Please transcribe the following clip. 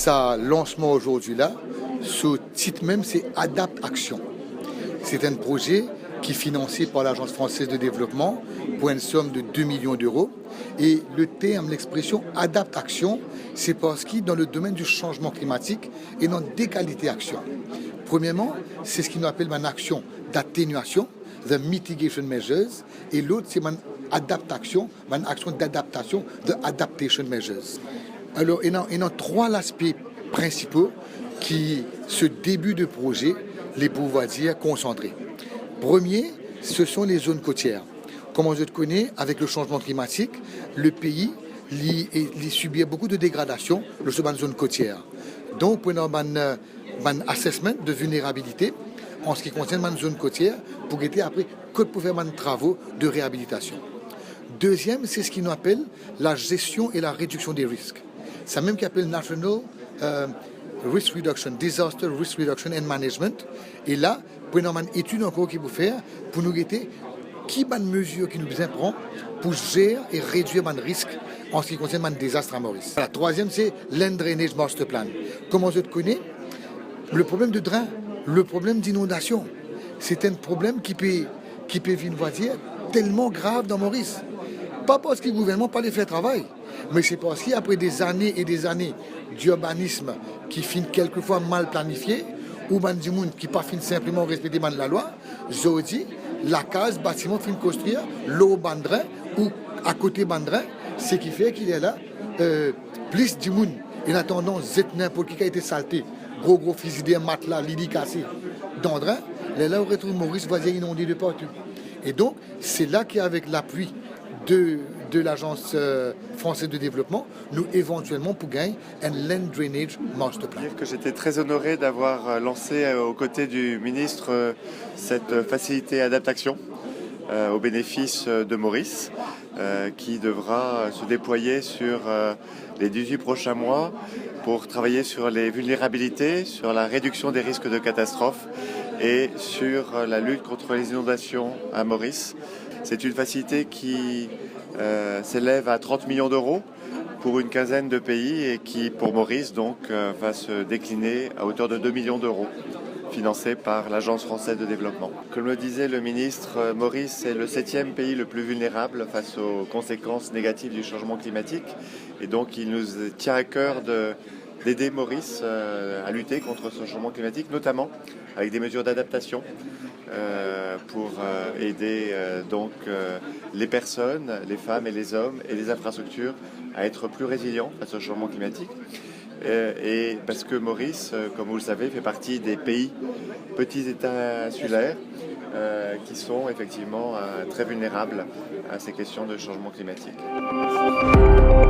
sa lancement aujourd'hui là, ce titre même c'est Adapt Action. C'est un projet qui est financé par l'Agence française de développement pour une somme de 2 millions d'euros. Et le terme, l'expression Adapt Action, c'est parce qu'il dans le domaine du changement climatique et dans des qualités action. Premièrement, c'est ce qu'on appelle une action d'atténuation, the mitigation measures, et l'autre c'est une adaptation, une action d'adaptation, the adaptation measures. Alors, il y a trois aspects principaux qui, ce début de projet, les pouvoir dire concentrés. Premier, ce sont les zones côtières. Comme on le connaît, avec le changement climatique, le pays subit beaucoup de dégradation dans les zones côtières. Donc, on a un assessment de vulnérabilité en ce qui concerne les zones côtières pour aider après que pour faire des travaux de réhabilitation. Deuxième, c'est ce qu'on appelle la gestion et la réduction des risques. C'est même qu'on appelle National Risk Reduction, Disaster Risk Reduction and Management. Et là, pour nous, une étude encore qu'il faut faire pour nous guetter qui bonne mesure qui nous prend pour gérer et réduire les risques en ce qui concerne un désastre à Maurice. La troisième, c'est Land Drainage Master Plan. Comment je te connais, le problème de drain, le problème d'inondation, c'est un problème qui peut venir tellement grave dans Maurice. Pas parce que le gouvernement n'a pas fait le travail, mais c'est parce qu'après des années et des années d'urbanisme qui finit quelquefois mal planifié, ou des gens qui ne pas simplement respecter la loi, je dis, la case, bâtiment fin construire, l'eau bandrin, ou à côté bandrin, ce qui fait qu'il y a là plus de monde. En attendant, n'importe qui a été salté, gros frigidaire, matelas, lit cassé, d'andrin, là, on retrouve Maurice va dire inondé de partout. Et donc, c'est là qu'avec l'appui de l'Agence française de développement, nous éventuellement pour gagner un Land Drainage Master Plan. Dire que j'étais très honoré d'avoir lancé aux côtés du ministre cette facilité adaptation au bénéfice de Maurice, qui devra se déployer sur les 18 prochains mois pour travailler sur les vulnérabilités, sur la réduction des risques de catastrophe et sur la lutte contre les inondations à Maurice. C'est une facilité qui s'élève à 30 millions d'euros pour une quinzaine de pays et qui, pour Maurice, donc, va se décliner à hauteur de 2 millions d'euros, financé par l'Agence française de développement. Comme le disait le ministre, Maurice est le 7e pays le plus vulnérable face aux conséquences négatives du changement climatique. Et donc, il nous tient à cœur d'aider Maurice à lutter contre ce changement climatique, notamment avec des mesures d'adaptation pour aider les personnes, les femmes et les hommes et les infrastructures à être plus résilients face au changement climatique. Et parce que Maurice, comme vous le savez, fait partie des petits États insulaires qui sont effectivement très vulnérables à ces questions de changement climatique. Merci.